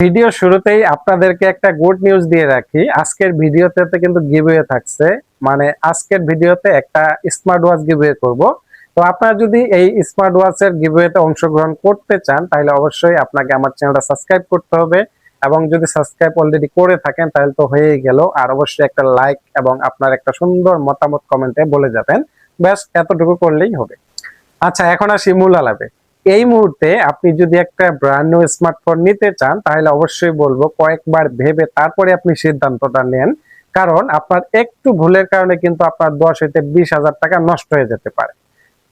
Video শুরুতেই আপনাদেরকে একটা গুড নিউজ দিয়ে রাখি। আজকের ভিডিওতে কিন্তু গিভওয়ে থাকছে, মানে আজকের ভিডিওতে একটা স্মার্ট ওয়াচ গিভওয়ে করব। তো আপনারা যদি এই স্মার্ট ওয়াচের গিভওয়েতে অংশগ্রহণ করতে চান তাহলে অবশ্যই আপনাকে আমার চ্যানেলটা সাবস্ক্রাইব করতে হবে, এবং যদি সাবস্ক্রাইব অলরেডি করে থাকেন তাহলে তো হয়েই গেল। আর অবশ্যই একটা লাইক এবং আপনার একটা সুন্দর মতামত কমেন্টে বলে যাবেন। ব্যাস এতটুকু করলেই হবে। আচ্ছা, এখন আসি মূল আলাপে। এই মুহূর্তে আপনি যদি একটা ব্র্যান্ড নিউ স্মার্টফোন নিতে চান তাহলে অবশ্যই বলবো কয়েকবার ভেবে তারপরে আপনি সিদ্ধান্তটা নেন। কারণ আপনার একটু ভুলের কারণে কিন্তু আপনার 10 হইতে 20 হাজার টাকা নষ্ট হয়ে যেতে পারে।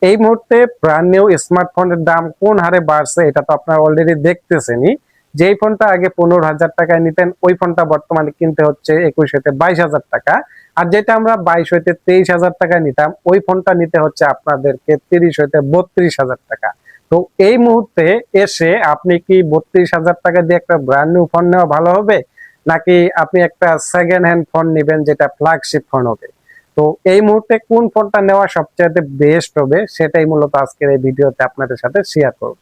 এই মুহূর্তে ব্র্যান্ড নিউ স্মার্টফোনের দাম কোন হারে বাড়ছে এটা তো আপনারা অলরেডি দেখতেছেনই। যেই ফোনটা আগে 15,000 টাকায় নিতেন ওই ফোনটা বর্তমানে কিনতে হচ্ছে 21 হইতে 22 হাজার টাকা। আর যেটা আমরা 22 হইতে 23 হাজার টাকায় নিতাম ওই ফোনটা নিতে হচ্ছে আপনাদেরকে 30 হইতে 32 হাজার টাকা। তো এই মুহূর্তে এসে আপনি কি 32 হাজার টাকা দিয়ে একটা ব্র্যান্ড নিউ ফোন নেওয়া ভালো হবে, নাকি আপনি একটা সেকেন্ড হ্যান্ড ফোন নেবেন যেটা ফ্ল্যাগশিপ ফোন হবে? তো এই মুহূর্তে কোন ফোনটা নেওয়া সবচেয়ে বেস্ট হবে সেটাই মূলত আজকের এই ভিডিওতে আপনাদের সাথে শেয়ার করব।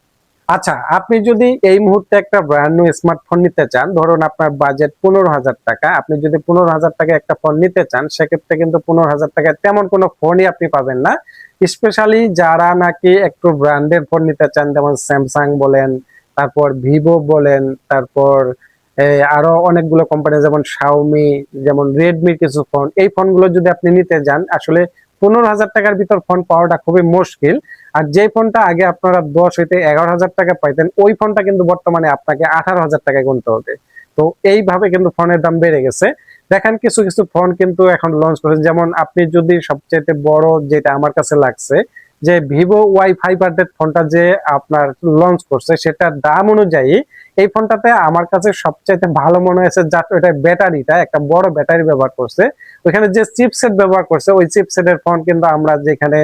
আচ্ছা, আপনি যদি এই মুহূর্তে একটা ব্র্যান্ড নিউ স্মার্টফোন নিতে চান, ধরুন আপনার বাজেট 15,000 টাকা, আপনি যদি 15,000 টাকায় একটা ফোন নিতে চান সেক্ষেত্রে কিন্তু 15,000 টাকায় তেমন কোনো ফোনই আপনি পাবেন না। স্পেশালি যারা নাকি একটু ব্র্যান্ডের ফোন নিতে চান, যেমন স্যামসাং বলেন, তারপর ভিভো বলেন, তারপর আরো অনেকগুলো কোম্পানি যেমন শাওমি, যেমন রেডমির কিছু ফোন, এই ফোনগুলো যদি আপনি নিতে যান আসলে 15,000 টাকার ভিতর ফোন পাওয়াটা খুবই মুশকিল। আর যে ফোনটা আগে আপনারা 10 হইতে 11 হাজার টাকা পাইতেন ওই ফোনটা কিন্তু বর্তমানে আপনাকে 18,000 টাকায় কিনতে হবে। তো এইভাবে কিন্তু ফোনের দাম বেড়ে গেছে। দেখেন কিছু কিছু ফোন কিন্তু এখন লঞ্চ করেছে, যেমন আপনি যদি সবচেয়ে বড় যেটা আমার কাছে লাগছে যে ভিভো Y500 ফোনটা যে আপনার লঞ্চ করছে সেটার দাম অনুযায়ী এই ফোনটাতে আমার কাছে সবচাইতে ভালো মনে হয়েছে যার এটা ব্যাটারিটা একটা বড় ব্যাটারি ব্যবহার করছে। ওইখানে যে চিপসেট ব্যবহার করছে ওই চিপসেটের ফোন কিন্তু আমরা যেখানে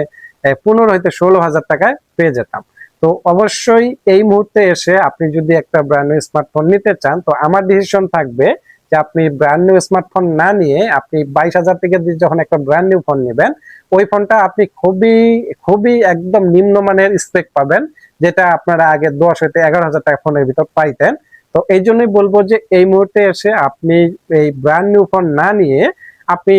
15 হইতে 16 হাজার টাকায় পেয়ে যেতাম। তো অবশ্যই এই মুহূর্তে এসে আপনি যদি একটা ব্র্যান্ড নিউ স্মার্টফোন নিতে চান তো আমার ডিসিশন থাকবে যে আপনি ব্র্যান্ড নিউ স্মার্টফোন না নিয়ে আপনি 22 হাজার থেকে দিয়ে যখন একটা ব্র্যান্ড নিউ ফোন নেবেন ওই ফোনটা আপনি খুবই খুবই একদম নিম্নমানের স্পেক পাবেন, যেটা আপনারা আগে 10 হইতে 11 হাজার টাকা ফোনের ভিতর পাইতেন। তো এই জন্যই বলবো যে এই মুহূর্তে এসে আপনি এই ব্র্যান্ড নিউ ফোন না নিয়ে আপনি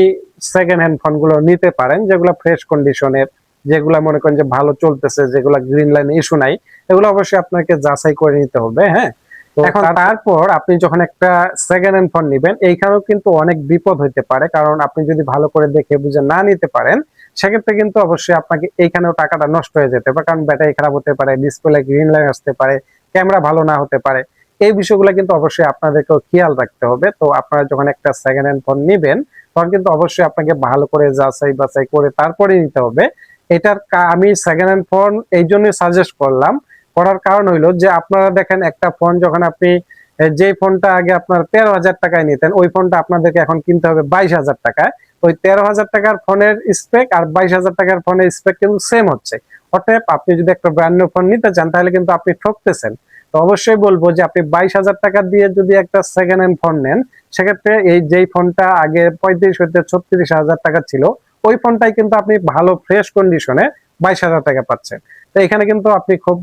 সেকেন্ড হ্যান্ড ফোনগুলো নিতে পারেন, যেগুলো ফ্রেশ কন্ডিশনের, যেগুলো মনে করেন যে ভালো চলতেছে, যেগুলো গ্রিন লাইন ইস্যু নাই, এগুলো অবশ্যই আপনাকে যাচাই করে নিতে হবে। হ্যাঁ, তো এখন তারপর আপনি যখন একটা সেকেন্ড হ্যান্ড ফোন নিবেন এইখানেও কিন্তু অনেক বিপদ হইতে পারে, কারণ আপনি যদি ভালো করে দেখে বুঝে না নিতে পারেন সেক্ষেত্রে কিন্তু অবশ্যই আপনাকে এইখানেও টাকাটা নষ্ট হয়ে যেতে পারে, কারণ ব্যাটারি খারাপ হতে পারে, ডিসপ্লে গ্রিন লাইন আসতে পারে, ক্যামেরা ভালো না হতে পারে। এই বিষয়গুলো কিন্তু অবশ্যই আপনাদেরকেও খেয়াল রাখতে হবে। তো আপনারা যখন একটা সেকেন্ড হ্যান্ড ফোন নিবেন তখন কিন্তু অবশ্যই আপনাকে ভালো করে যাচাই বাছাই করে তারপরে নিতে হবে। আমি সেকেন্ড হ্যান্ড ফোন এই জন্যই সাজেস্ট করলাম, করার কারণ হইলো যে আপনারা দেখেন একটা ফোন যখন আপনি যে ফোনটা আগে আপনার 13,000 টাকায় নিতেন ওই ফোনটা আপনাদেরকে এখন কিনতে হবে 22,000 টাকায়। ওই 13,000 টাকার ফোনের স্পেক আর 22,000 টাকার ফোনের স্পেক কিন্তু সেম হচ্ছে। অতএব আপনি যদি একটা ব্র্যান্ড নিউ ফোন নিতে চান তাহলে কিন্তু আপনি ঠকতেছেন। তো অবশ্যই বলবো যে আপনি 22,000 টাকা দিয়ে যদি একটা সেকেন্ড হ্যান্ড ফোন নেন সেক্ষেত্রে এই যেই ফোনটা আগে 35 হইতে 36 হাজার টাকা ছিল ওই ফোনটাই কিন্তু আপনি ভালো ফ্রেশ কন্ডিশনে 22,000 টাকা পাচ্ছেন। তো এখানে কিন্তু আপনি খুব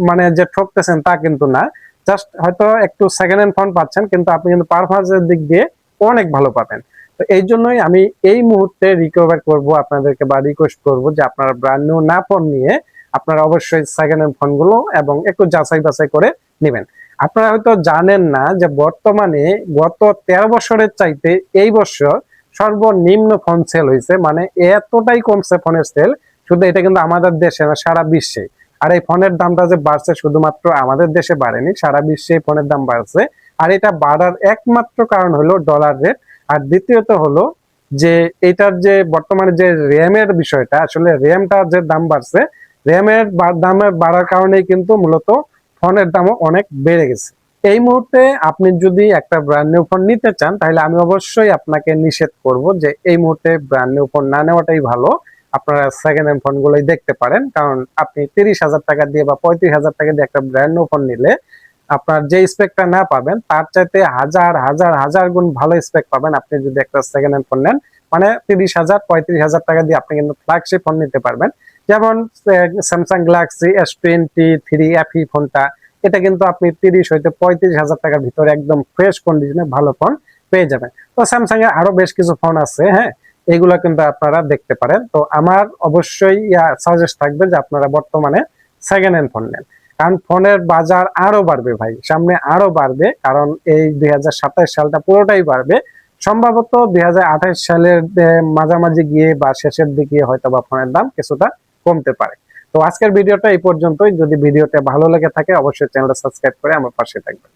মানে যে ঠকতেছেন তা কিন্তু না, জাস্ট হয়তো একটু সেকেন্ড হ্যান্ড ফোন পাচ্ছেন কিন্তু আপনি কিন্তু পারফরম্যান্সের দিক দিয়ে অনেক ভালো পাবেন। তো এই জন্যই আমি এই মুহূর্তে রিকভার করব আপনাদেরকে বা রিকোয়েস্ট করব যে আপনারা ব্র্যান্ড নিউ না ফোন নিয়ে আপনারা অবশ্যই সেকেন্ড হ্যান্ড ফোনগুলো এবং একটু যাচাই বাছাই করে নেবেন। আপনারা হয়তো জানেন না যে বর্তমানে গত 13 বছরের চাইতে এই বছর সর্বনিম্ন ফোন সেল হয়েছে, মানে এতটাই কমছে ফোনের সেল। শুধু এটা কিন্তু আমাদের দেশে না, সারা বিশ্বে। আর এই ফোনের দামটা যে বাড়ছে শুধুমাত্র আমাদের দেশে বাড়েনি, সারা বিশ্বে ফোনের দাম বাড়ছে। আর এটা বাড়ার একমাত্র কারণ হলো ডলার রেট। আর দ্বিতীয়ত হলো যে এটার যে বর্তমানে যে র্যামের বিষয়টা, আসলে র্যামটা যে দাম বাড়ছে, র্যামের দামের বাড়ার কারণেই কিন্তু মূলত ফোনের দামও অনেক বেড়ে গেছে। এই মুহূর্তে আপনি যদি একটা ব্র্যান্ড নিউ ফোন নিতে চান তাহলে আমি অবশ্যই আপনাকে নিষেধ করব যে এই মুহূর্তে ব্র্যান্ড নিউ ফোন না নেওয়াটাই ভালো। আপনারা সেকেন্ড হ্যান্ড ফোন গুলোই দেখতে পারেন, কারণ আপনি 30,000 টাকা দিয়ে বা 35,000 টাকা দিয়ে একটা ব্র্যান্ড নিউ ফোন নিলে আপনার যে স্পেকটা না পাবেন তার চাইতে হাজার হাজার হাজার গুণ ভালো স্পেক পাবেন আপনি যদি একটা সেকেন্ড হ্যান্ড ফোন নেন। মানে 30,000 35,000 টাকা দিয়ে আপনি কিন্তু ফ্ল্যাগশিপ ফোন নিতে পারবেন, যেমন স্যামসাং গ্যালাক্সি S23 FE ফোনটা, এটা কিন্তু আপনি 30 হইতে 35 হাজার টাকার ভিতরে একদম ফ্রেশ কন্ডিশনে ভালো ফোন পেয়ে যাবেন। তো স্যামসাং এর আরো বেশ কিছু ফোন আছে, হ্যাঁ, এগুলা কিন্তু আপনারা দেখতে পারেন। তো আমার অবশ্যই সাজেস্ট থাকবে যে আপনারা বর্তমানে সেকেন্ড হ্যান্ড ফোন নেন, কারণ ফোনের বাজার আরো বাড়বে ভাই, সামনে আরো বাড়বে, কারণ এই 2027 সালটা পুরোটাই বাড়বে। সম্ভবত 2028 সালের মাঝামাঝি গিয়ে বা শেষের দিকে হয়তো বা ফোনের দাম কিছুটা কমতে পারে। তো আজকের ভিডিওটা এই পর্যন্তই। যদি ভিডিওটা ভালো লেগে থাকে অবশ্যই চ্যানেলটা সাবস্ক্রাইব করে আমার পাশে থাকবেন।